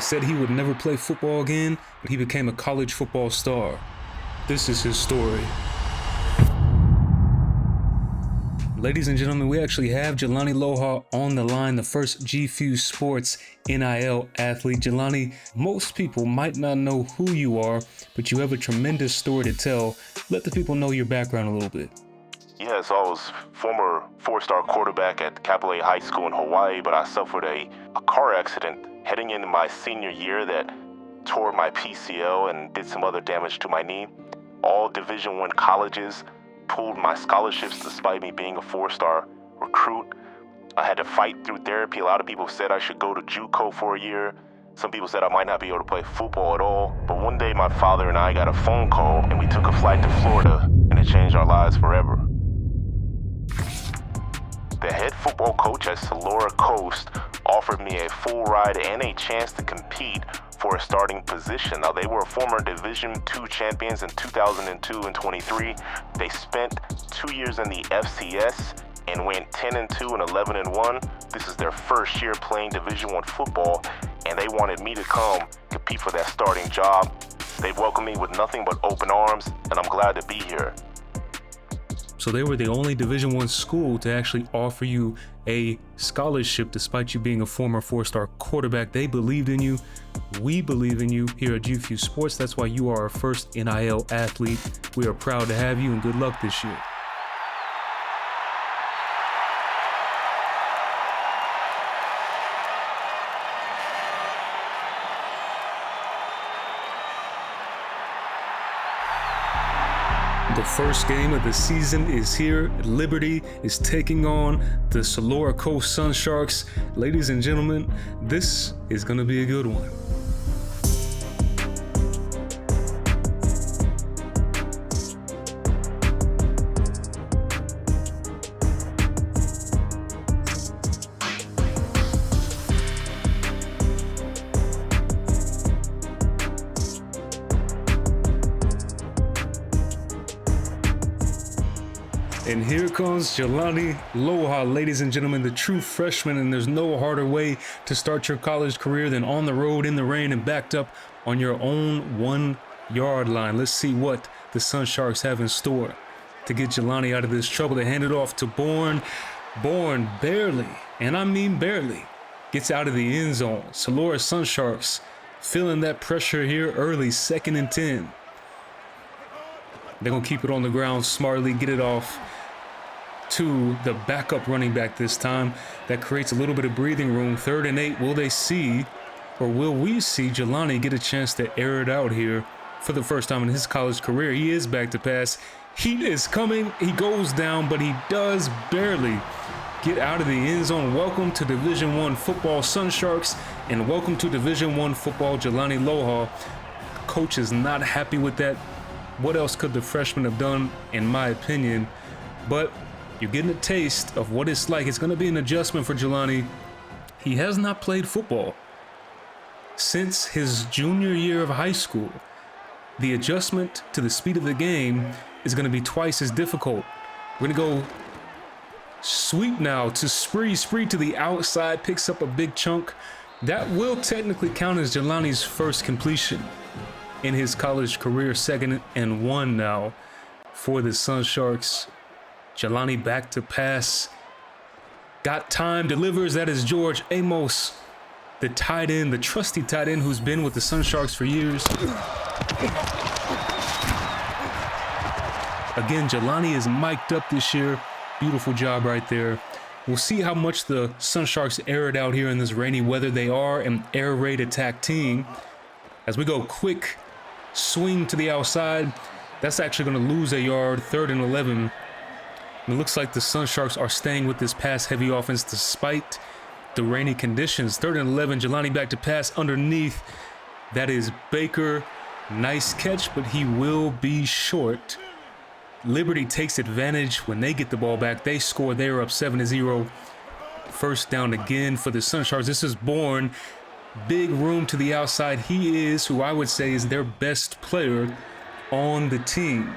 said he would never play football again, but he became a college football star. This is his story. Ladies and gentlemen, we actually have Jelani Loha on the line, the first G Fuse Sports NIL athlete. Jelani, most people might not know who you are, but you have a tremendous story to tell. Let the people know your background a little bit. Yeah, so I was former four-star quarterback at Kapolei High School in Hawaii, but I suffered a car accident heading into my senior year that tore my PCL and did some other damage to my knee. All Division I colleges pulled my scholarships despite me being a four-star recruit. I had to fight through therapy. A lot of people said I should go to JUCO for a year. Some people said I might not be able to play football at all. But one day my father and I got a phone call and we took a flight to Florida, and it changed our lives forever. The head football coach at Selora Coast offered me a full ride and a chance to compete for a starting position. Now, they were former Division II champions in 2002 and 23. They spent 2 years in the FCS and went 10-2 and 11-1. This is their first year playing Division I football, and they wanted me to come compete for that starting job. They welcomed me with nothing but open arms, and I'm glad to be here. So they were the only Division I school to actually offer you a scholarship despite you being a former four-star quarterback. They believed in you. We believe in you here at G Fuse Sports. That's why you are our first NIL athlete. We are proud to have you, and good luck this year. The first game of the season is here. Liberty is taking on the Selora Coast Sun Sharks. Ladies and gentlemen, this is going to be a good one. And here comes Jelani Loha, ladies and gentlemen, the true freshman, and there's no harder way to start your college career than on the road in the rain and backed up on your own 1 yard line. Let's see what the Sun Sharks have in store to get Jelani out of this trouble. They hand it off to Bourne. Bourne barely, and I mean barely, gets out of the end zone. Selora Sun Sharks feeling that pressure here early, 2nd and 10. They're going to keep it on the ground smartly, get it off to the backup running back this time. That creates a little bit of breathing room. 3rd and 8. Will they see, or will we see Jelani get a chance to air it out here for the first time in his college career? He is back to pass. Heat is coming. He goes down, but he does barely get out of the end zone. Welcome to Division I football, Sun Sharks, and welcome to Division I football, Jelani Loha. Coach is not happy with that. What else could the freshman have done, in my opinion? But you're getting a taste of what it's like. It's going to be an adjustment for Jelani. He has not played football since his junior year of high school. The adjustment to the speed of the game is going to be twice as difficult. We're going to go sweep now to Spree. Spree to the outside, picks up a big chunk. That will technically count as Jelani's first completion in his college career. 2nd and 1 now for the Sun Sharks. Jelani back to pass. Got time, delivers. That is George Amos, the tight end, the trusty tight end who's been with the Sun Sharks for years. Again, Jelani is mic'd up this year. Beautiful job right there. We'll see how much the Sun Sharks air it out here in this rainy weather. They are an air raid attack team. As we go quick swing to the outside, that's actually going to lose a yard. 3rd and 11. And it looks like the Sun Sharks are staying with this pass-heavy offense despite the rainy conditions. 3rd and 11, Jelani back to pass underneath. That is Baker. Nice catch, but he will be short. Liberty takes advantage when they get the ball back. They score. They're up 7-0. First down again for the Sun Sharks. This is Bourne. Big room to the outside. He is who I would say is their best player on the team.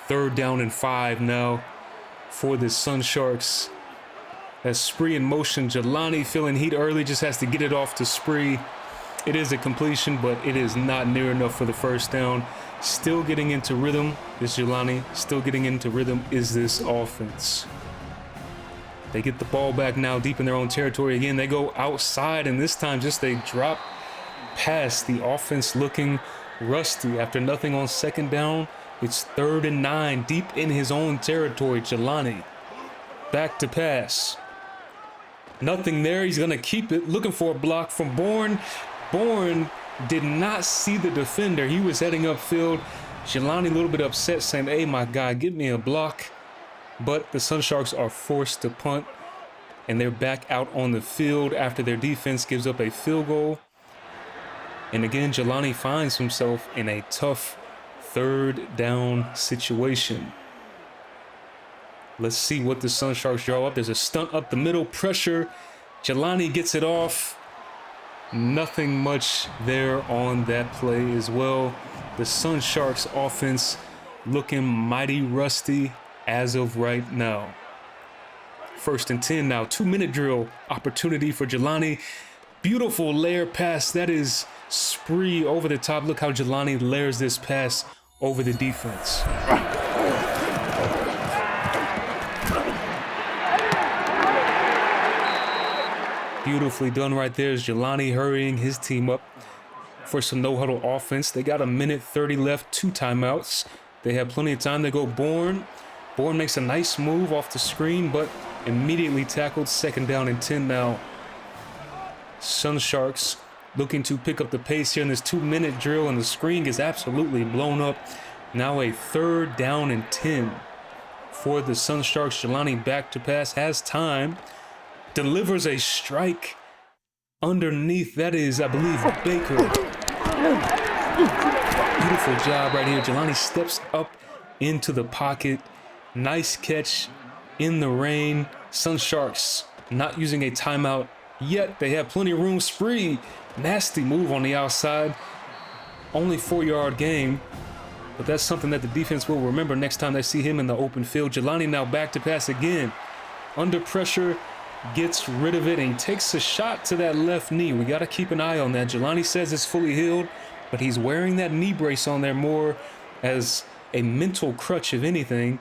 3rd down and 5 now for the Sun Sharks As Spree in motion, Jelani feeling heat early, just has to get it off to Spree. It is a completion, but it is not near enough for the first down. Still getting into rhythm is Jelani. Still getting into rhythm is this offense. They get the ball back now deep in their own territory again. They go outside, and this time just a drop pass. The offense looking rusty after nothing on second down. It's 3rd and 9 deep in his own territory. Jelani back to pass. Nothing there. He's going to keep it. Looking for a block from Bourne. Bourne did not see the defender. He was heading upfield. Jelani a little bit upset, saying, "Hey, my guy, give me a block." But the Sun Sharks are forced to punt, and they're back out on the field after their defense gives up a field goal. And again, Jelani finds himself in a tough 3rd down situation. Let's see what the Sun Sharks draw up. There's a stunt up the middle, pressure. Jelani gets it off. Nothing much there on that play as well. The Sun Sharks offense looking mighty rusty as of right now. 1st and 10 now, 2-minute drill opportunity for Jelani. Beautiful layer pass. That is Spree over the top. Look how Jelani layers this pass over the defense. Beautifully done right there is Jelani hurrying his team up for some no-huddle offense. They got 1:30 left, 2 timeouts. They have plenty of time. They go Bourne. Bourne makes a nice move off the screen, but immediately tackled. 2nd down and 10 now. Sun Sharks looking to pick up the pace here in this 2-minute drill, and the screen gets absolutely blown up. Now a 3rd down and 10 for the Sun Sharks. Jelani back to pass, has time. Delivers a strike underneath. That is, I believe, Baker. Beautiful job right here. Jelani steps up into the pocket. Nice catch in the rain. Sun Sharks not using a timeout yet. They have plenty of room. Spree, nasty move on the outside. Only 4-yard gain, but that's something that the defense will remember next time they see him in the open field. Jelani now back to pass again. Under pressure, gets rid of it, and he takes a shot to that left knee. We got to keep an eye on that. Jelani says it's fully healed, but he's wearing that knee brace on there more as a mental crutch, if anything.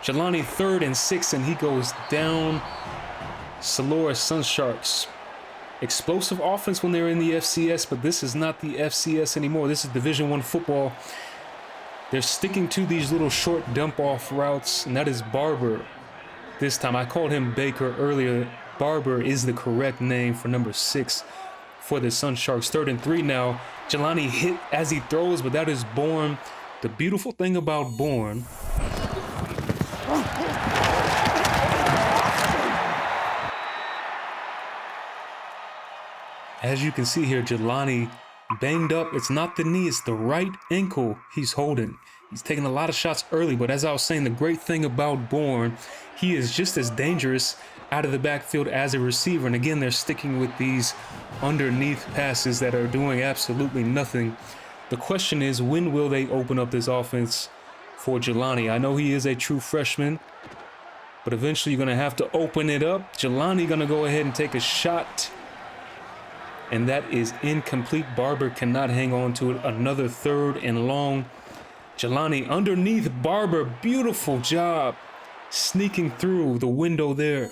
Jelani 3rd and 6, and he goes down. Selora Sun Sharks. Explosive offense when they're in the FCS, but this is not the FCS anymore. This is Division I football. They're sticking to these little short dump-off routes, and that is Barber. This time, I called him Baker earlier. Barber is the correct name for number 6 for the Sun Sharks. 3rd and 3 now. Jelani hit as he throws, but that is Bourne. The beautiful thing about Bourne, as you can see here, Jelani banged up. It's not the knee, it's the right ankle he's holding. He's taking a lot of shots early, but as I was saying, the great thing about Bourne, he is just as dangerous out of the backfield as a receiver. And again, they're sticking with these underneath passes that are doing absolutely nothing. The question is, when will they open up this offense for Jelani? I know he is a true freshman, but eventually you're going to have to open it up. Jelani going to go ahead and take a shot, and that is incomplete. Barber cannot hang on to it. Another 3rd and long. Jelani underneath Barber. Beautiful job sneaking through the window there.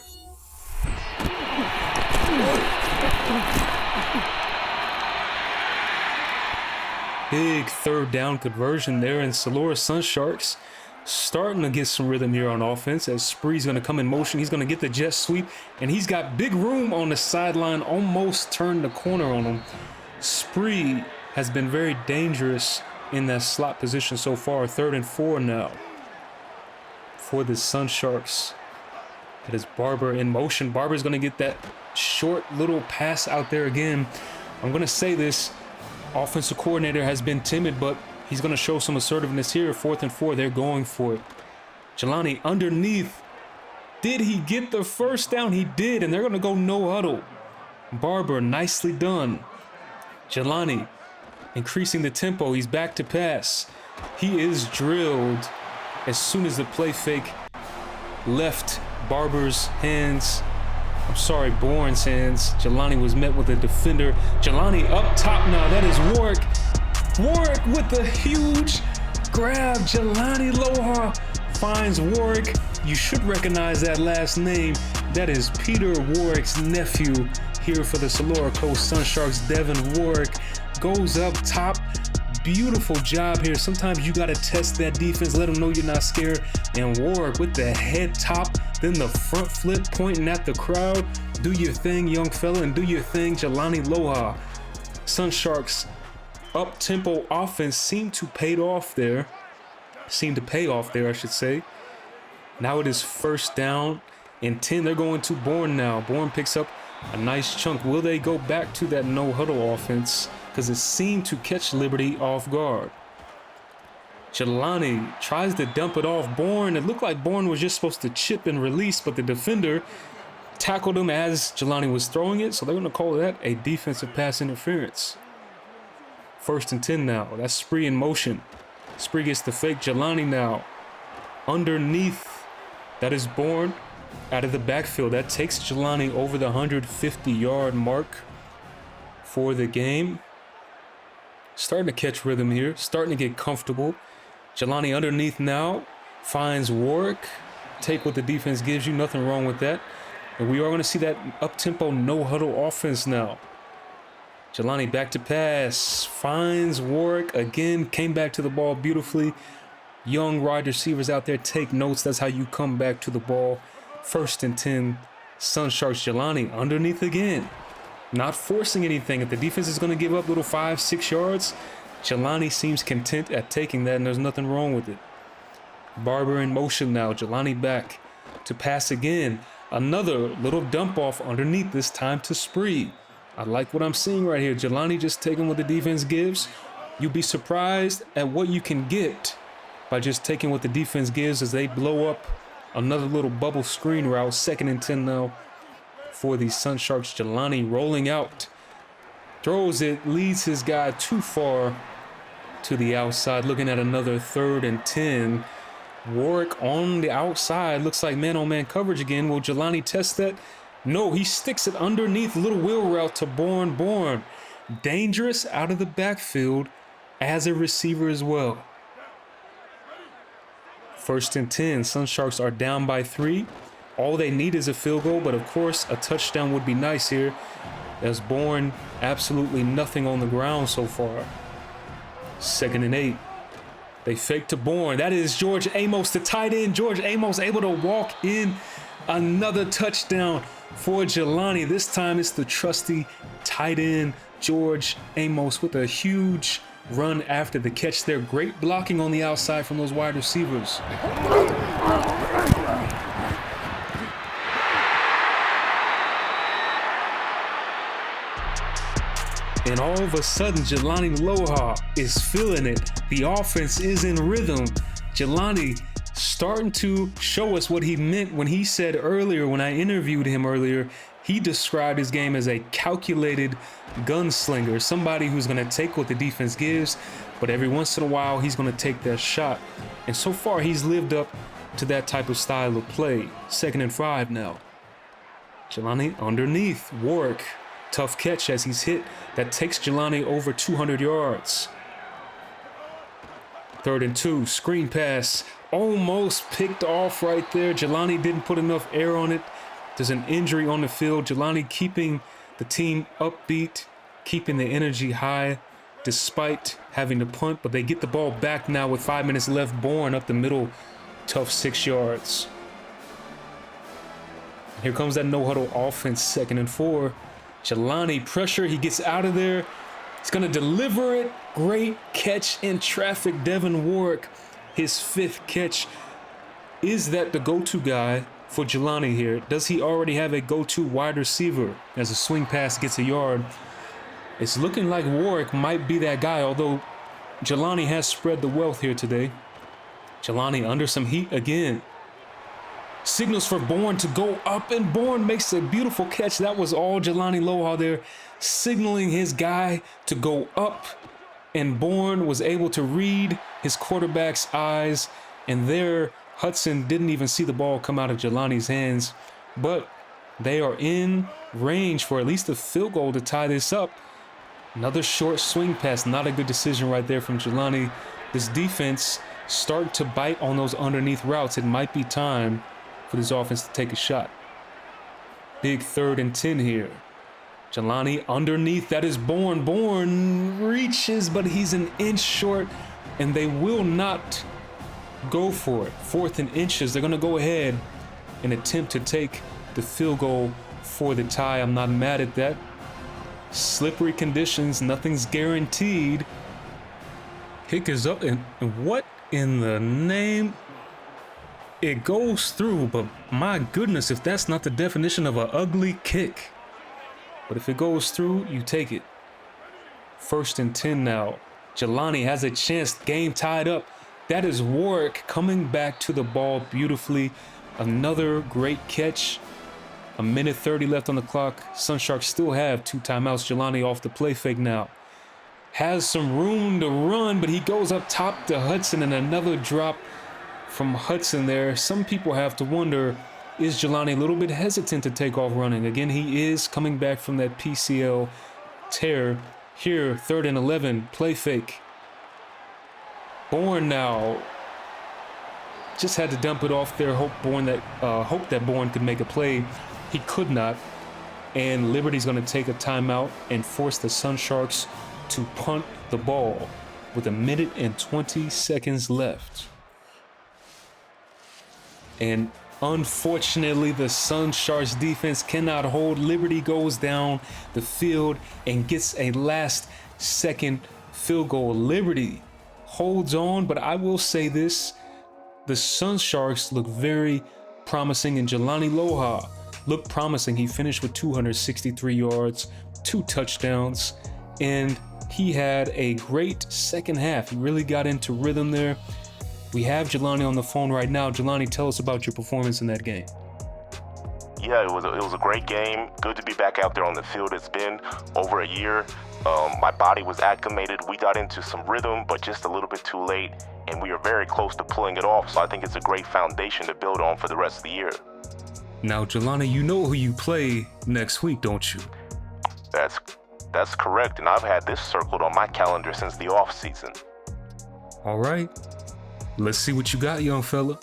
Big 3rd down conversion there, and Selora Sun Sharks starting to get some rhythm here on offense as Spree's going to come in motion. He's going to get the jet sweep, and he's got big room on the sideline, almost turned the corner on him. Spree has been very dangerous in that slot position so far. 3rd and 4 now for the Sun Sharks. That is Barber in motion. Barber's going to get that short little pass out there again. I'm going to say this. Offensive coordinator has been timid, but he's going to show some assertiveness here. 4th and 4, they're going for it. Jelani underneath. Did he get the first down? He did, and they're going to go no huddle. Barber, nicely done. Jelani increasing the tempo. He's back to pass. He is drilled as soon as the play fake left Barber's hands. I'm sorry, Bourne's hands. Jelani was met with a defender. Jelani up top now. That is Warwick. Warwick with the huge grab. Jelani Loha finds Warwick. You should recognize that last name. That is Peter Warwick's nephew here for the Selora Coast Sun Sharks. Devin Warwick goes up top. Beautiful job here. Sometimes you got to test that defense, let them know you're not scared. And Warwick with the head top, then the front flip pointing at the crowd. Do your thing, young fella, and do your thing, Jelani Loha. Sun Sharks up-tempo offense seemed to pay off there. I should say. Now it is first down and 10. They're going to Bourne now. Bourne picks up a nice chunk. Will they go back to that no-huddle offense? Because it seemed to catch Liberty off guard. Jelani tries to dump it off Bourne. It looked like Bourne was just supposed to chip and release, but the defender tackled him as Jelani was throwing it, so they're going to call that a defensive pass interference. First and 10 now. That's Spree in motion. Spree gets the fake. Jelani now underneath. That is Bourne out of the backfield. That takes Jelani over the 150-yard mark for the game. Starting to catch rhythm here. Starting to get comfortable. Jelani underneath now. Finds Warwick. Take what the defense gives you. Nothing wrong with that. And we are going to see that up-tempo no-huddle offense now. Jelani back to pass. Finds Warwick again. Came back to the ball beautifully. Young wide receivers out there, take notes. That's how you come back to the ball. First and 10. Sun Sharks. Jelani underneath again. Not forcing anything. If the defense is going to give up little 5-6 yards, Jelani seems content at taking that, and there's nothing wrong with it. Barber in motion now. Jelani back to pass again. Another little dump off underneath, this time to Spree. I like what I'm seeing right here. Jelani just taking what the defense gives. You'll be surprised at what you can get by just taking what the defense gives as they blow up another little bubble screen route. Second and 10 now for the Sun Sharks. Jelani rolling out. Throws it, leads his guy too far to the outside. Looking at another 3rd and 10. Warwick on the outside. Looks like man-on-man coverage again. Will Jelani test that? No, he sticks it underneath. Little wheel route to Bourne. Bourne dangerous out of the backfield as a receiver as well. First and 10. Sun Sharks are down by 3. All they need is a field goal, but of course a touchdown would be nice here, as Bourne absolutely nothing on the ground so far. 2nd and 8. They fake to Bourne. That is George Amos, the tight end. George Amos able to walk in. Another touchdown for Jelani. This time it's the trusty tight end George Amos with a huge run after the catch there. Great blocking on the outside from those wide receivers. And all of a sudden, Jelani Loha is feeling it. The offense is in rhythm. Jelani starting to show us what he meant when he said earlier, when I interviewed him earlier, he described his game as a calculated gunslinger, somebody who's going to take what the defense gives, but every once in a while, he's going to take that shot. And so far, he's lived up to that type of style of play. 2nd and 5 now. Jelani underneath. Warwick. Tough catch as he's hit. That takes Jelani over 200 yards. 3rd and 2. Screen pass. Almost picked off right there. Jelani didn't put enough air on it. There's an injury on the field. Jelani keeping the team upbeat, keeping the energy high despite having to punt, but they get the ball back now with 5 minutes left. Bourne up the middle. Tough 6 yards. Here comes that no-huddle offense. 2nd and 4. Jelani pressure. He gets out of there. He's going to deliver it. Great catch in traffic. Devin Warwick, his 5th catch. Is that the go-to guy for Jelani here? Does he already have a go-to wide receiver as a swing pass gets a yard? It's looking like Warwick might be that guy, although Jelani has spread the wealth here today. Jelani under some heat again. Signals for Bourne to go up, and Bourne makes a beautiful catch. That was all Jelani Loha there, signaling his guy to go up, and Bourne was able to read his quarterback's eyes, and there Hudson didn't even see the ball come out of Jelani's hands, but They are in range for at least a field goal to tie this up. Another short swing pass, not a good decision right there from Jelani. This defense starting to bite on those underneath routes. It might be time for this offense to take a shot. Big 3rd and 10 here. Jelani underneath, that is Bourne. Bourne reaches, but he's an inch short, and they will not go for it. 4th and inches, they're gonna go ahead and attempt to take the field goal for the tie. I'm not mad at that. Slippery conditions, nothing's guaranteed. Kick is up, and what in the name? It goes through, but my goodness, if that's not the definition of an ugly kick. But if it goes through, you take it. 1st and 10 now. Jelani has a chance, game tied up. That is Warwick coming back to the ball beautifully. Another great catch. 1:30 left on the clock. Sun Sharks still have 2 timeouts. Jelani off the play fake now. Has some room to run, but he goes up top to Hudson, and another drop from Hudson there. Some people have to wonder, is Jelani a little bit hesitant to take off running? Again, he is coming back from that PCL tear. Here, 3rd and 11, play fake. Bourne now. Just had to dump it off there. Hope that Bourne could make a play. He could not. And Liberty's going to take a timeout and force the Sun Sharks to punt the ball with 1:20 left. And unfortunately, the Sun Sharks defense cannot hold. Liberty goes down the field and gets a last-second field goal. Liberty holds on, but I will say this. The Sun Sharks look very promising, and Jelani Loha looked promising. He finished with 263 yards, 2 touchdowns, and he had a great second half. He really got into rhythm there. We have Jelani on the phone right now. Jelani, tell us about your performance in that game. Yeah, it was a great game. Good to be back out there on the field. It's been over a year. My body was acclimated. We got into some rhythm, but just a little bit too late, and we are very close to pulling it off. So I think it's a great foundation to build on for the rest of the year. Now, Jelani, you know who you play next week, don't you? That's correct, and I've had this circled on my calendar since the off season. All right. Let's see what you got, young fella.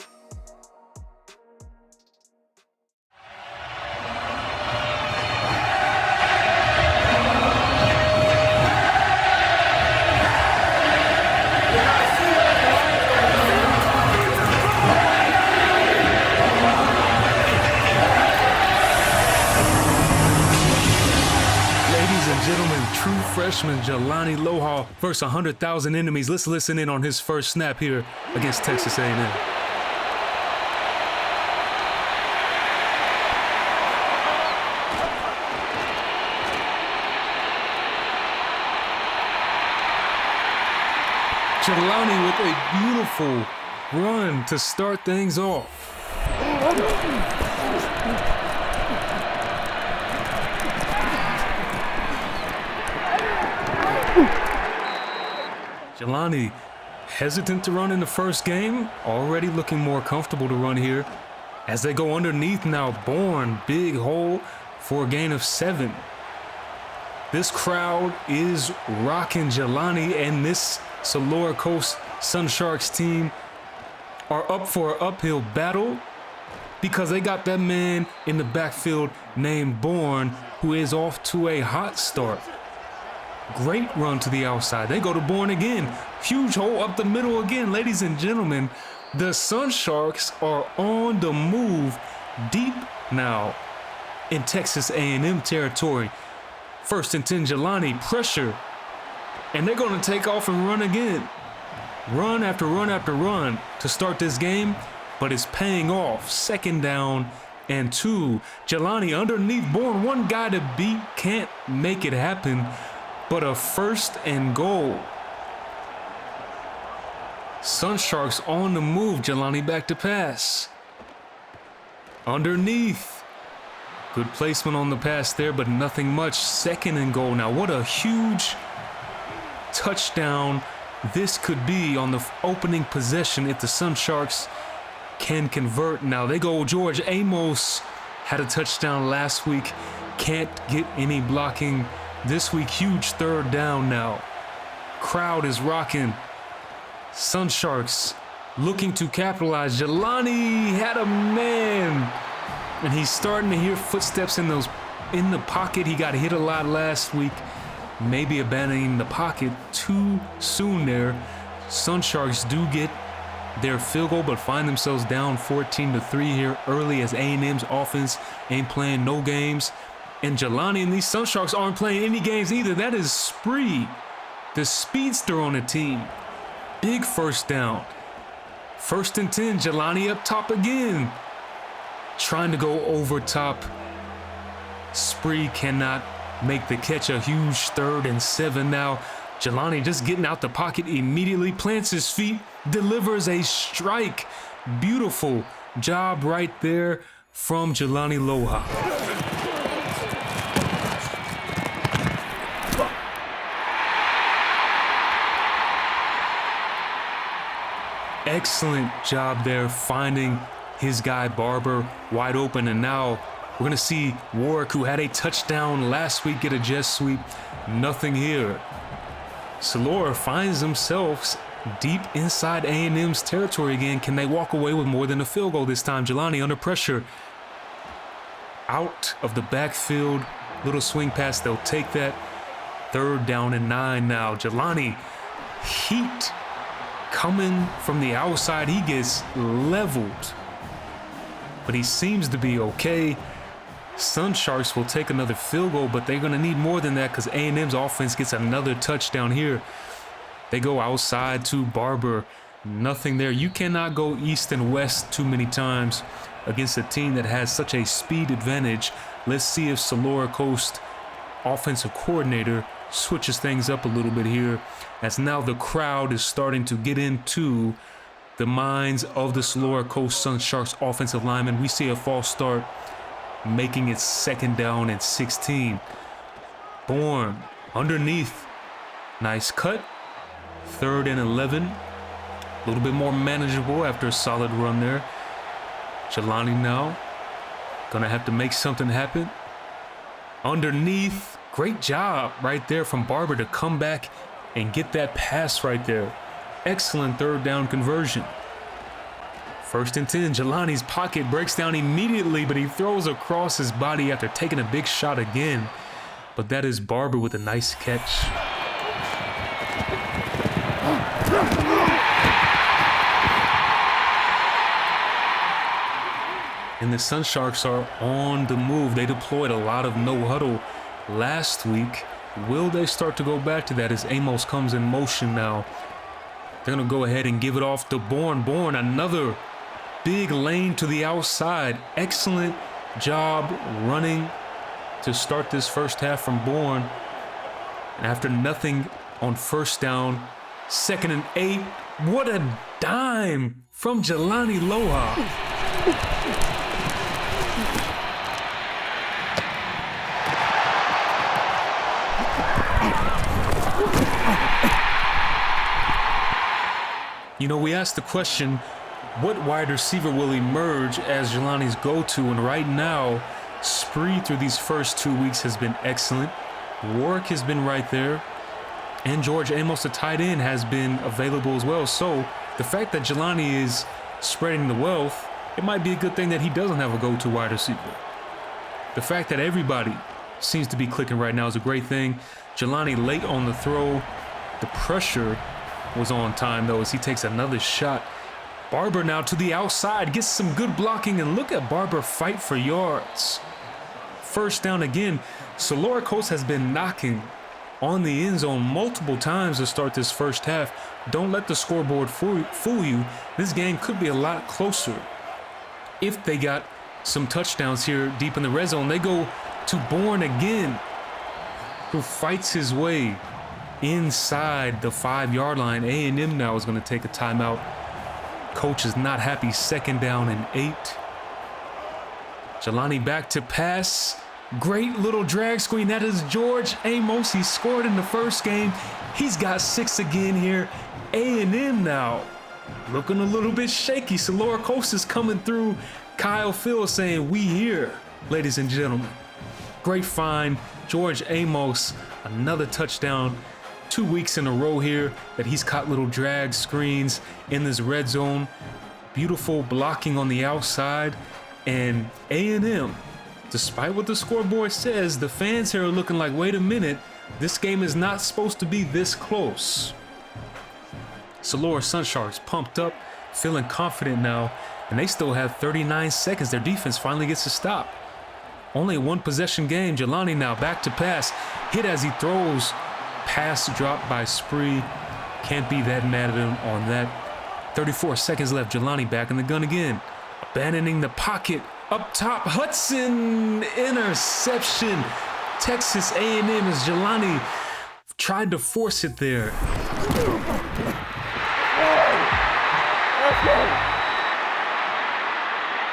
True freshman Jelani Loha versus 100,000 enemies. Let's listen in on his first snap here against Texas A&M. Jelani with a beautiful run to start things off. Jelani hesitant to run in the first game, already looking more comfortable to run here. As they go underneath now, Bourne, big hole for a gain of 7. This crowd is rocking Jelani, and this Selora Coast Sun Sharks team are up for an uphill battle because they got that man in the backfield named Bourne, who is off to a hot start. Great run to the outside. They go to Bourne again. Huge hole up the middle again. Ladies and gentlemen, the Sun Sharks are on the move deep now in Texas A&M territory. 1st and 10, Jelani, pressure. And they're going to take off and run again. Run after run after run to start this game, but it's paying off. 2nd down and 2. Jelani underneath Bourne. One guy to beat, can't make it happen. But a 1st and goal. Sun Sharks on the move. Jelani back to pass. Underneath. Good placement on the pass there, but nothing much. 2nd and goal. Now, what a huge touchdown this could be on the opening possession if the Sun Sharks can convert. Now, they go George Amos Had a touchdown last week. Can't get any blocking this week. Huge third down now. Crowd is rocking. Sun Sharks looking to capitalize. Jelani had a man. And he's starting to hear footsteps in the pocket. He got hit a lot last week. Maybe abandoning the pocket too soon there. Sun Sharks do get their field goal, but find themselves down 14-3 here early as A&M's offense ain't playing no games. And Jelani and these Sun Sharks aren't playing any games either. That is Spree, the speedster on the team. Big first down. 1st and 10, Jelani up top again. Trying to go over top. Spree cannot make the catch. A huge 3rd and 7 now. Jelani just getting out the pocket immediately, plants his feet, delivers a strike. Beautiful job right there from Jelani Loha. Excellent job there finding his guy Barber wide open, and now we're gonna see Warwick, who had a touchdown last week, get a jet sweep. Nothing here. Selora finds themselves deep inside A&M's territory again. Can they walk away with more than a field goal this time? Jelani under pressure. Out of the backfield. Little swing pass, they'll take that. 3rd down and 9 now. Jelani, heat coming from the outside. He gets leveled, but he seems to be okay. Sun Sharks will take another field goal, but they're going to need more than that because A&M's offense gets another touchdown here. They go outside to Barber. Nothing there. You cannot go east and west too many times against a team that has such a speed advantage. Let's see if Selora Coast offensive coordinator switches things up a little bit here, as now the crowd is starting to get into the minds of the Selora Coast Sun Sharks offensive linemen. We see a false start, making it 2nd down and 16. Bourne underneath. Nice cut. 3rd and 11. A little bit more manageable after a solid run there. Jelani now gonna have to make something happen. Underneath. Great job right there from Barber to come back and get that pass right there. Excellent 3rd down conversion. 1st and 10, Jelani's pocket breaks down immediately, but he throws across his body after taking a big shot again. But that is Barber with a nice catch. And the Sun Sharks are on the move. They deployed a lot of no huddle last week. Will they start to go back to that as Amos comes in motion now? They're going to go ahead and give it off to Bourne. Bourne, another big lane to the outside. Excellent job running to start this first half from Bourne. And after nothing on 1st down, 2nd and 8. What a dime from Jelani Loha. You know, we asked the question, what wide receiver will emerge as Jelani's go-to? And right now, Spree through these first 2 weeks has been excellent. Warwick has been right there. And George Amos, the tight end, has been available as well. So the fact that Jelani is spreading the wealth, it might be a good thing that he doesn't have a go-to wide receiver. The fact that everybody seems to be clicking right now is a great thing. Jelani late on the throw. The pressure was on time, though, as he takes another shot. Barber now to the outside, gets some good blocking, and look at Barber fight for yards. 1st down again. Selora Coast has been knocking on the end zone multiple times to start this first half. Don't let the scoreboard fool you. This game could be a lot closer if they got some touchdowns here deep in the red zone. They go to Bourne again, who fights his way inside the 5-yard line. A&M now is going to take a timeout. Coach is not happy. 2nd down and 8. Jelani back to pass. Great little drag screen. That is George Amos. He scored in the first game. He's got 6 again here. A&M now looking a little bit shaky. Selora Coast is coming through. Kyle Phil saying, "We here." ladies and gentlemen. Great find. George Amos, another touchdown. 2 weeks in a row here that he's caught little drag screens in this red zone. Beautiful blocking on the outside. And A&M, despite what the scoreboard says, the fans here are looking like, wait a minute, this game is not supposed to be this close. Selora Sun Sharks pumped up, feeling confident now, and they still have 39 seconds. Their defense finally gets a stop. Only a one possession game. Jelani now back to pass. Hit as he throws. Pass dropped by Spree. Can't be that mad at him on that. 34 seconds left. Jelani back in the gun again. Abandoning the pocket. Up top. Hudson. Interception. Texas A&M as Jelani tried to force it there.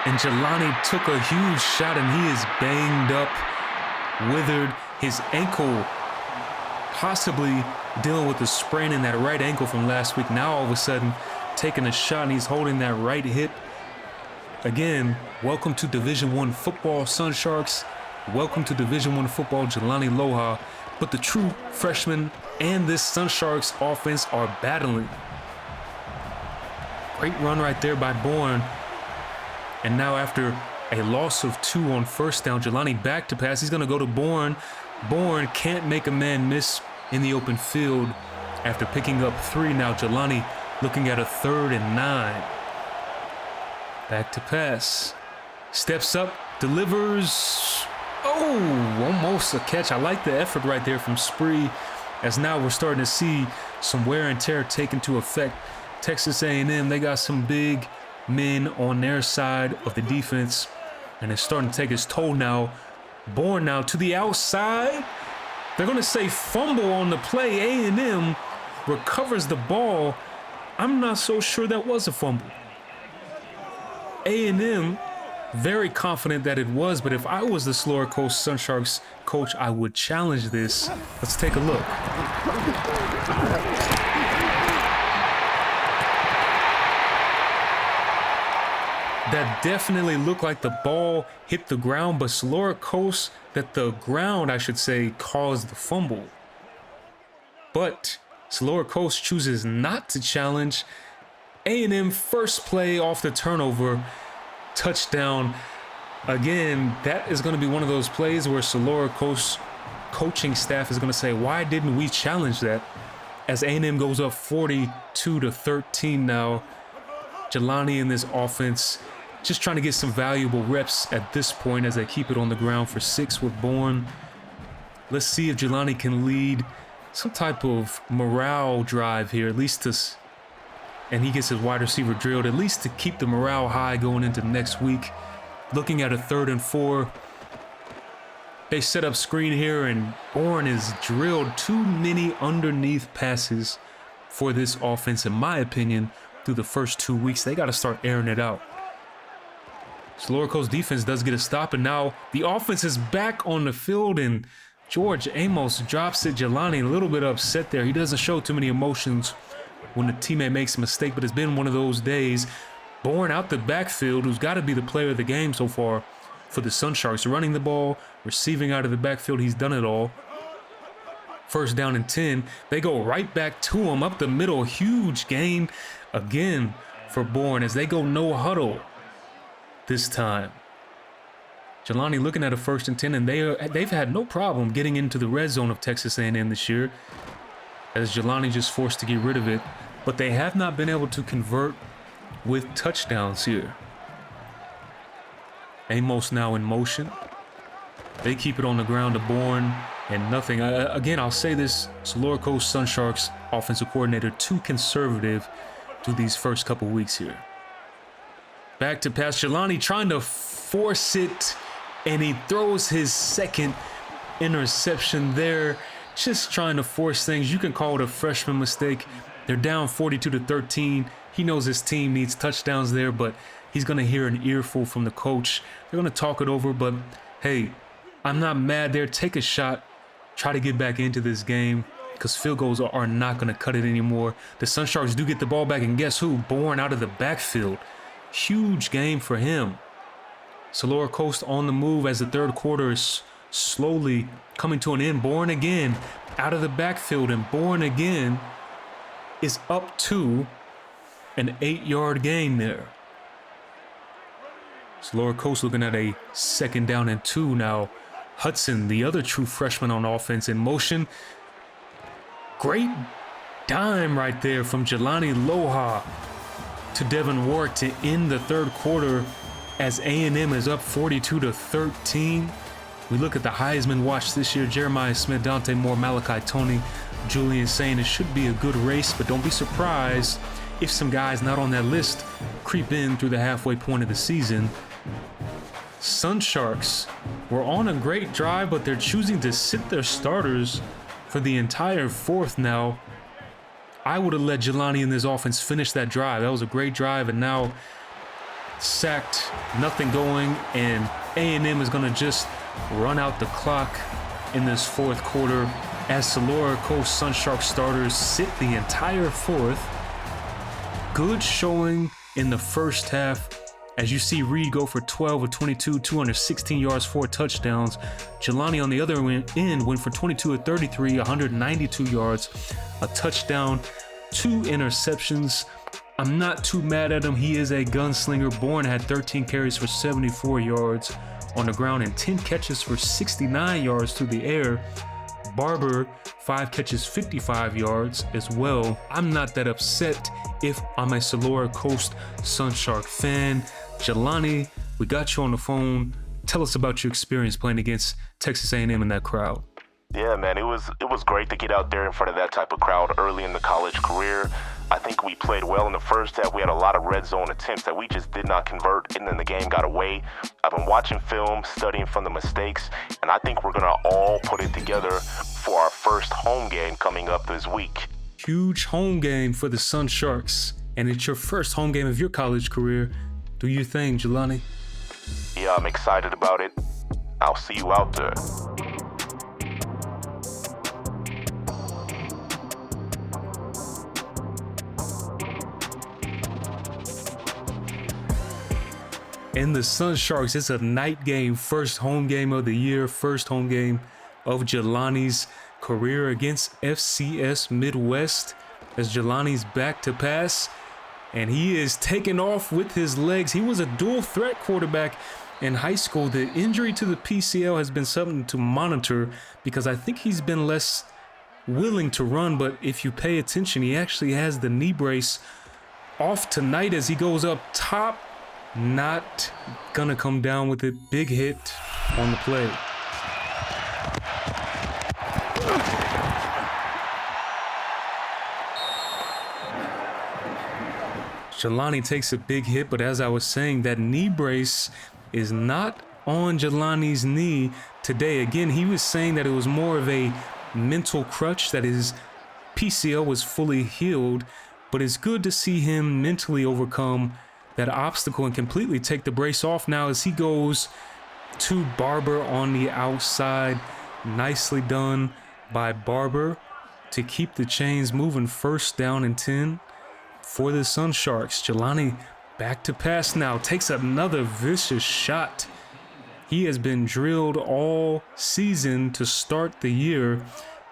And Jelani took a huge shot and he is banged up, withered. His ankle possibly dealing with a sprain in that right ankle from last week. Now all of a sudden taking a shot and he's holding that right hip. Again, welcome to Division I football, Sun Sharks. Welcome to Division I football, Jelani Loha. But the true freshmen and this Sun Sharks offense are battling. Great run right there by Bourne. And now after a loss of 2 on first down, Jelani back to pass. He's going to go to Bourne. Bourne can't make a man miss in the open field after picking up 3. Now Jelani looking at a 3rd and 9. Back to pass. Steps up, delivers. Oh, almost a catch. I like the effort right there from Spree, as now we're starting to see some wear and tear take into effect. Texas A&M, they got some big men on their side of the defense, and it's starting to take its toll now. Bourne now to the outside. They're going to say fumble on the play. A&M recovers the ball. I'm not so sure that was a fumble. A&M very confident that it was, but if I was the Selora Coast Sun Sharks coach, I would challenge this. Let's take a look. That definitely looked like the ball hit the ground, but Selora Coast, that the ground, I should say, caused the fumble. But Selora Coast chooses not to challenge. A&M first play off the turnover, touchdown. Again, that is going to be one of those plays where Selora Coast coaching staff is going to say, why didn't we challenge that? As A&M goes up 42-13 now. Jelani in this offense just trying to get some valuable reps at this point as they keep it on the ground for 6 with Bourne. Let's see if Jelani can lead some type of morale drive here, at least to, and he gets his wide receiver drilled, at least to keep the morale high going into next week. Looking at a 3rd and 4. They set up screen here and Bourne is drilled. Too many underneath passes for this offense, in my opinion, through the first 2 weeks. They got to start airing it out. Selora Coast defense does get a stop, and now the offense is back on the field, and George Amos drops it. Jelani a little bit upset there. He doesn't show too many emotions when a teammate makes a mistake, but it's been one of those days. Bourne out the backfield, who's got to be the player of the game so far for the Sun Sharks. Running the ball, receiving out of the backfield, he's done it all. 1st down and 10. They go right back to him up the middle. Huge gain again for Bourne as they go no huddle this time. Jelani looking at a 1st and 10, and they've had no problem getting into the red zone of Texas A&M this year, as Jelani just forced to get rid of it, but they have not been able to convert with touchdowns here. Amos now in motion. They keep it on the ground to Bourne and nothing. Again, I'll say this, Selora Coast Sun Sharks offensive coordinator too conservative through these first couple weeks here. Back to pass. Jelani trying to force it, and he throws his 2nd interception there. Just trying to force things. You can call it a freshman mistake. They're down 42-13. He knows his team needs touchdowns there, but he's going to hear an earful from the coach. They're going to talk it over, but hey, I'm not mad there. Take a shot. Try to get back into this game, because field goals are not going to cut it anymore. The Sun Sharks do get the ball back, and guess who? Bourne out of the backfield. Huge game for him. Selora Coast on the move as the third quarter is slowly coming to an end. Bourne again out of the backfield, and Bourne again is up to an 8-yard gain there. Selora Coast looking at a 2nd down and 2 now. Hudson, the other true freshman on offense, in motion. Great dime right there from Jelani Loha to Devin Warwick to end the third quarter as A&M is up 42-13. We look at the Heisman watch this year. Jeremiah Smith, Dante Moore, Malachi Tony, Julian saying it should be a good race, but don't be surprised if some guys not on that list creep in through the halfway point of the season. Sun Sharks were on a great drive, but they're choosing to sit their starters for the entire fourth now. I would have let Jelani in this offense finish that drive. That was a great drive, and now sacked, nothing going, and A&M is going to just run out the clock in this fourth quarter as Selora Coast Sun Sharks starters sit the entire fourth. Good showing in the first half. As you see Reed go for 12 of 22, 216 yards, 4 touchdowns. Jelani on the other end went for 22 of 33, 192 yards, a touchdown, 2 interceptions. I'm not too mad at him. He is a gunslinger. Bourne had 13 carries for 74 yards on the ground and 10 catches for 69 yards through the air. Barber, 5 catches, 55 yards as well. I'm not that upset if I'm a Selora Coast Sun Shark fan. Jelani, we got you on the phone. Tell us about your experience playing against Texas A&M in that crowd. Yeah, man, it was great to get out there in front of that type of crowd early in the college career. I think we played well in the first half. We had a lot of red zone attempts that we just did not convert, and then the game got away. I've been watching film, studying from the mistakes, and I think we're going to all put it together for our first home game coming up this week. Huge home game for the Sun Sharks, and it's your first home game of your college career. Do you think, Jelani? Yeah, I'm excited about it. I'll see you out there. And the Sun Sharks, it's a night game, first home game of the year, first home game of Jelani's career against FCS Midwest, as Jelani's back to pass, and he is taking off with his legs. He was a dual threat quarterback in high school. The injury to the PCL has been something to monitor because I think he's been less willing to run, but if you pay attention, he actually has the knee brace off tonight as he goes up top. Not gonna come down with it. Big hit on the play. Jelani takes a big hit, but as I was saying, that knee brace is not on Jelani's knee today. Again, he was saying that it was more of a mental crutch, that his PCL was fully healed, but it's good to see him mentally overcome that obstacle and completely take the brace off now as he goes to Barber on the outside. Nicely done by Barber to keep the chains moving. First down and 10 for the Sun Sharks. Jelani back to pass now, takes another vicious shot. He has been drilled all season to start the year.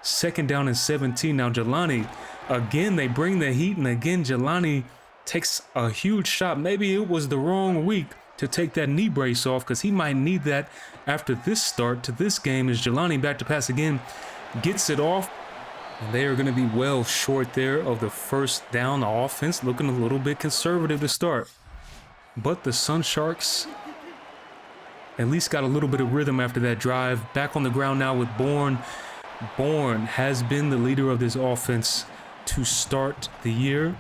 2nd down and 17. Now Jelani, again, they bring the heat, and again, Jelani takes a huge shot. Maybe it was the wrong week to take that knee brace off because he might need that after this start to this game. As Jelani back to pass again, gets it off. And they are going to be well short there of the first down. The offense looking a little bit conservative to start. But the Sun Sharks at least got a little bit of rhythm after that drive. Back on the ground now with Bourne. Bourne has been the leader of this offense to start the year.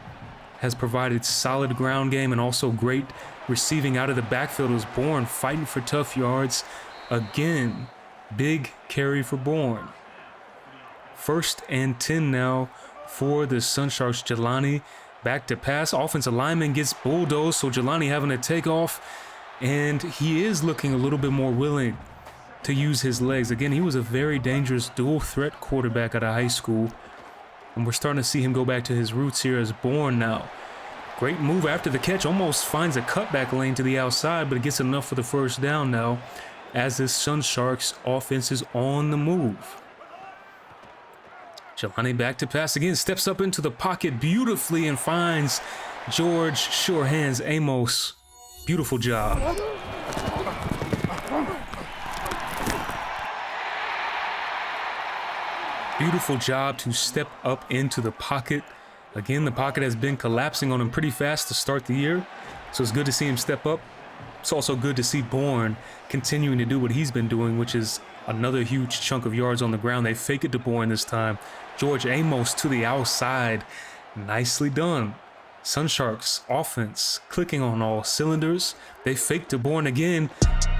Has provided solid ground game and also great receiving out of the backfield. It was Bourne fighting for tough yards. Again, big carry for Bourne. 1st and 10 now for the Sun Sharks. Jelani back to pass. Offensive lineman gets bulldozed, so Jelani having to take off, and he is looking a little bit more willing to use his legs. Again, he was a very dangerous dual threat quarterback out of high school, and we're starting to see him go back to his roots here as Bourne now Great move after the catch. Almost finds a cutback lane to the outside, but it gets enough for the first down now as this Sun Sharks offense is on the move. Jelani back to pass again. Steps up into the pocket beautifully and finds George. Sure hands Amos. Beautiful job. Beautiful job to step up into the pocket. Again, the pocket has been collapsing on him pretty fast to start the year, so it's good to see him step up. It's also good to see Bourne continuing to do what he's been doing, which is another huge chunk of yards on the ground. They fake it to Bourne this time. George Amos to the outside. Nicely done. Sun Sharks offense clicking on all cylinders. They fake to Bourne again.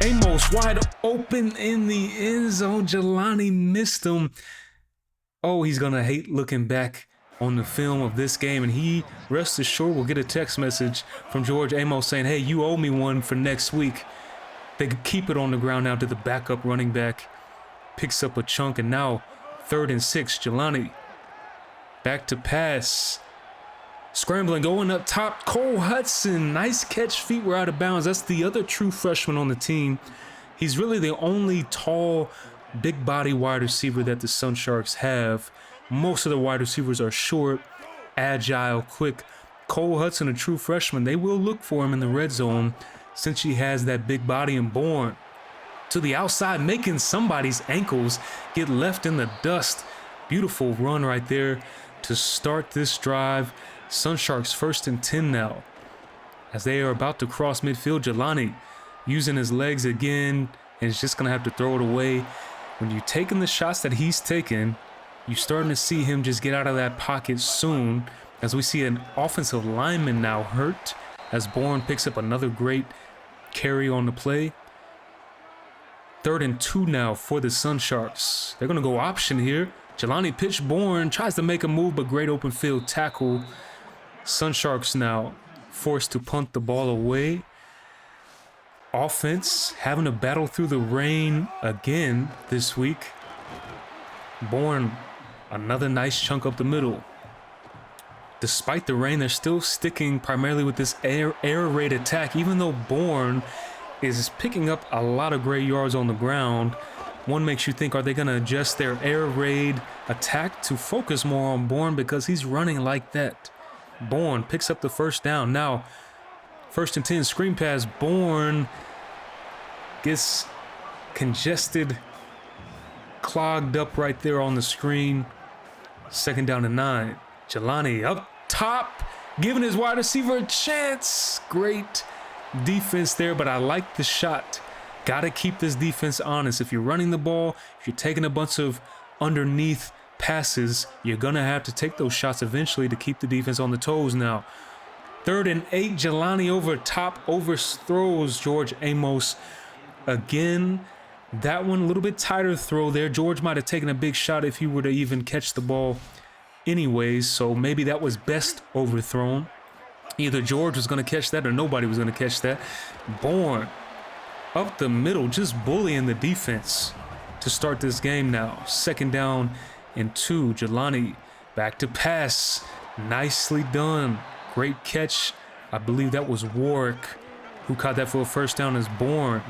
Amos wide open in the end zone. Jelani missed him. Oh, he's gonna hate looking back on the film of this game, and he, rest assured, will get a text message from George Amos saying, hey, you owe me one for next week. They could keep it on the ground now to the backup running back. Picks up a chunk, and now 3rd and 6. Jelani back to pass. Scrambling, going up top. Cole Hudson, nice catch. Feet were out of bounds. That's the other true freshman on the team. He's really the only tall, big body wide receiver that the Sun Sharks have. Most of the wide receivers are short, agile, quick. Cole Hudson, a true freshman, they will look for him in the red zone since he has that big body and Bourne to the outside, making somebody's ankles get left in the dust. Beautiful run right there to start this drive. Sun Sharks 1st and 10 now as they are about to cross midfield. Jelani using his legs again, and is just going to have to throw it away. When you're taking the shots that he's taken, you're starting to see him just get out of that pocket soon, as we see an offensive lineman now hurt as Bourne picks up another great carry on the play. 3rd and 2 now for the Sun Sharks. They're going to go option here. Jelani pitch Bourne, tries to make a move, but great open field tackle. Sun Sharks now forced to punt the ball away. Offense having to battle through the rain again this week. Bourne, another nice chunk up the middle. Despite the rain, they're still sticking primarily with this air raid attack, even though Bourne is picking up a lot of great yards on the ground. One makes you think, are they going to adjust their air raid attack to focus more on Bourne because he's running like that? Bourne picks up the first down. Now, 1st and 10, screen pass. Bourne gets congested, clogged up right there on the screen. 2nd down and 9. Jelani up top, giving his wide receiver a chance. Great defense there, but I like the shot. Got to keep this defense honest. If you're running the ball, if you're taking a bunch of underneath passes, you're going to have to take those shots eventually to keep the defense on the toes now. 3rd and 8, Jelani over top, overthrows George Amos again. That one, a little bit tighter throw there. George might have taken a big shot if he were to even catch the ball anyways, so maybe that was best overthrown. Either George was going to catch that or nobody was going to catch that. Bourne up the middle, just bullying the defense to start this game now. 2nd down and 2. Jelani back to pass. Nicely done. Great catch. I believe that was Warwick who caught that for a first down as Bourne.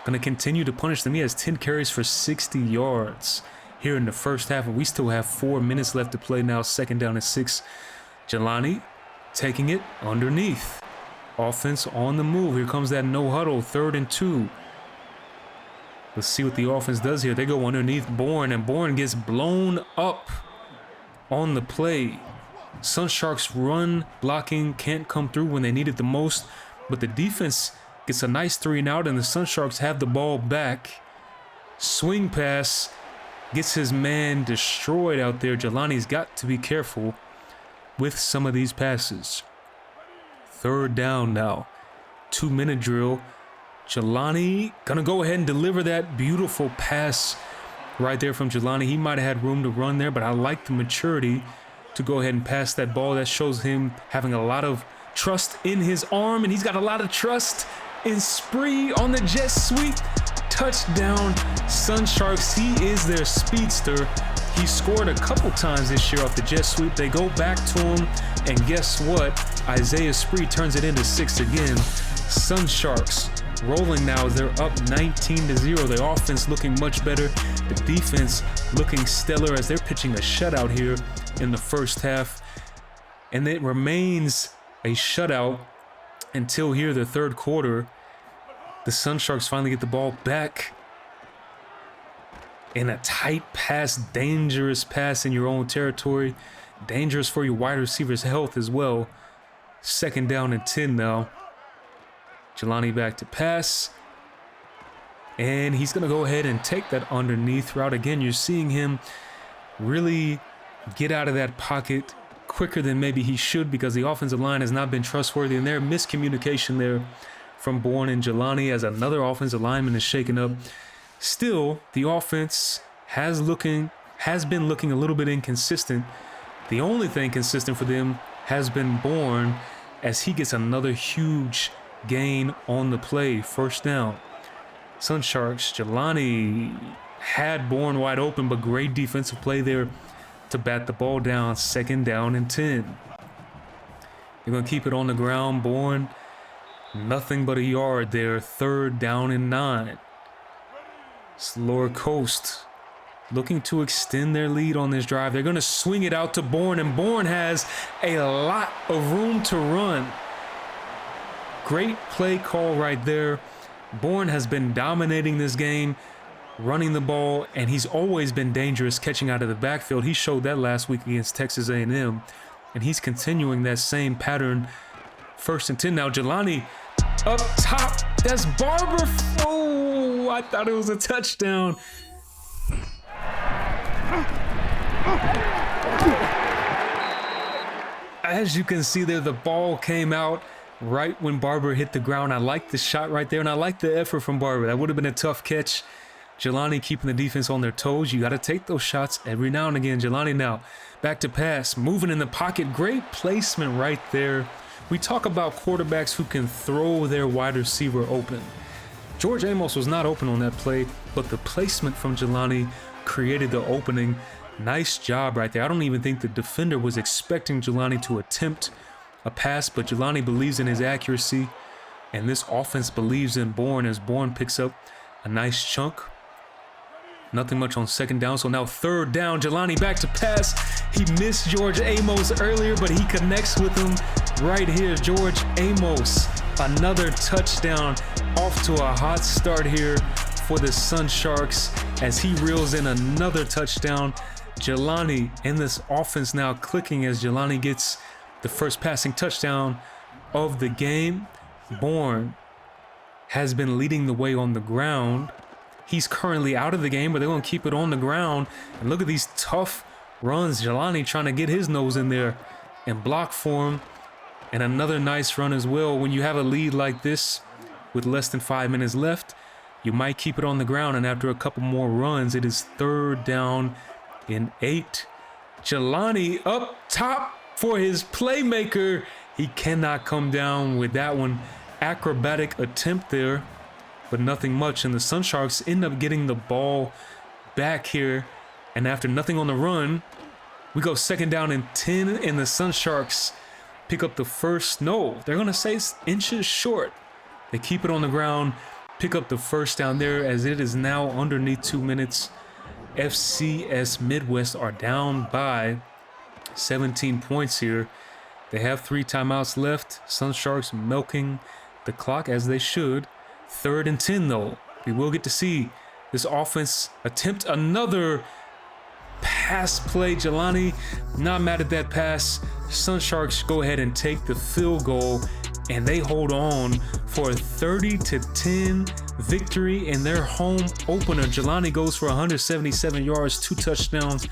Going to continue to punish them. He has 10 carries for 60 yards here in the first half, and we still have 4 minutes left to play now. 2nd down and 6. Jelani taking it underneath. Offense on the move. Here comes that no huddle. 3rd and 2. Let's see what the offense does here. They go underneath Bourne, and Bourne gets blown up on the play. Sun Sharks run blocking can't come through when they need it the most, but the defense gets a nice 3 and out, and the Sun Sharks have the ball back. Swing pass gets his man destroyed out there. Jelani's got to be careful with some of these passes. 3rd down now. 2-minute drill. Jelani gonna go ahead and deliver that beautiful pass right there from Jelani. He might have had room to run there, but I like the maturity to go ahead and pass that ball. That shows him having a lot of trust in his arm, and he's got a lot of trust in Spree on the jet sweep. Touchdown, Sun Sharks. He is their speedster. He scored a couple times this year off the jet sweep. They go back to him And guess what? Isaiah Spree turns it into 6 again. Sun Sharks rolling now. They're up 19-0. Their offense looking much better. The defense looking stellar as they're pitching a shutout here in the first half. And it remains a shutout until here the third quarter. The Sun Sharks finally get the ball back. In a tight pass, dangerous pass in your own territory. Dangerous for your wide receiver's health as well. 2nd down and 10 now. Jelani back to pass. And he's going to go ahead and take that underneath route. Again, you're seeing him really get out of that pocket quicker than maybe he should because the offensive line has not been trustworthy. And there, miscommunication there from Bourne and Jelani as another offensive lineman is shaken up. Still, the offense has been looking a little bit inconsistent. The only thing consistent for them has been Bourne as he gets another huge gain on the play. 1st down. Sun Sharks, Jelani had Bourne wide open, but great defensive play there to bat the ball down. 2nd down and 10. They're going to keep it on the ground. Bourne, nothing but a yard there. 3rd down and 9. Selora Coast looking to extend their lead on this drive. They're going to swing it out to Bourne, and Bourne has a lot of room to run. Great play call right there. Bourne has been dominating this game, running the ball, and he's always been dangerous catching out of the backfield. He showed that last week against Texas A&M, and he's continuing that same pattern. 1st and 10 now. Jelani up top. That's Barber. Oh, I thought it was a touchdown. As you can see there, the ball came out right when Barber hit the ground. I like the shot right there, and I like the effort from Barber. That would have been a tough catch. Jelani keeping the defense on their toes. You got to take those shots every now and again. Jelani now back to pass, moving in the pocket. Great placement right there. We talk about quarterbacks who can throw their wide receiver open. George Amos was not open on that play, but the placement from Jelani created the opening. Nice job right there. I don't even think the defender was expecting Jelani to attempt a pass, but Jelani believes in his accuracy, and this offense believes in Bourne as Bourne picks up a nice chunk. Nothing much on 2nd down, so now 3rd down. Jelani back to pass. He missed George Amos earlier, but he connects with him right here. George Amos, another touchdown, off to a hot start here for the Sun Sharks as he reels in another touchdown. Jelani in this offense now clicking as Jelani gets the first passing touchdown of the game. Bourne has been leading the way on the ground. He's currently out of the game, but they're going to keep it on the ground. And look at these tough runs. Jelani trying to get his nose in there and block for him. And another nice run as well. When you have a lead like this with less than 5 minutes left, you might keep it on the ground. And after a couple more runs, it is 3rd down and 8. Jelani up top for his playmaker. He cannot come down with that one. Acrobatic attempt there, but nothing much. And the Sun Sharks end up getting the ball back here. And after nothing on the run, we go 2nd down and 10, and the Sun Sharks pick up the first. No, they're going to say it's inches short. They keep it on the ground, pick up the first down there as it is now underneath 2 minutes. FCS Midwest are down by 17 points here. They have 3 timeouts left. Sun Sharks milking the clock as they should. 3rd and 10 though. We will get to see this offense attempt another pass play. Jelani not mad at that pass. Sun Sharks go ahead and take the field goal, and they hold on for a 30-10 victory in their home opener. Jelani goes for 177 yards, 2 touchdowns.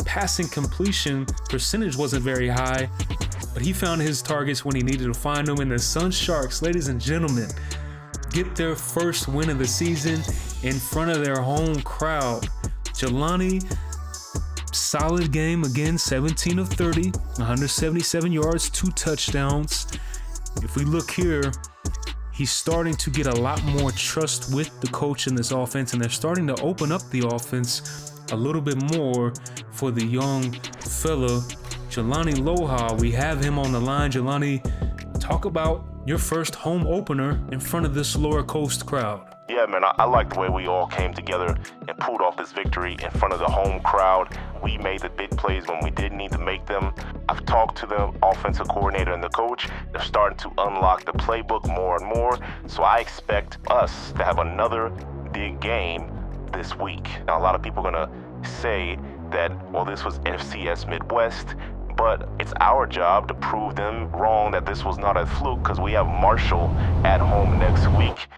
Passing completion percentage wasn't very high, but he found his targets when he needed to find them. And the Sun Sharks, ladies and gentlemen, get their first win of the season in front of their home crowd. Jelani, solid game again, 17 of 30, 177 yards, 2 touchdowns. If we look here, he's starting to get a lot more trust with the coach in this offense, and they're starting to open up the offense a little bit more for the young fella, Jelani Loha. We have him on the line. Jelani, talk about your first home opener in front of this Selora Coast crowd. Yeah, man, I like the way we all came together and pulled off this victory in front of the home crowd. We made the big plays when we didn't need to make them. I've talked to the offensive coordinator and the coach. They're starting to unlock the playbook more and more. So I expect us to have another big game this week. Now, a lot of people are going to say that, well, this was FCS Midwest, but it's our job to prove them wrong that this was not a fluke because we have Marshall at home next week.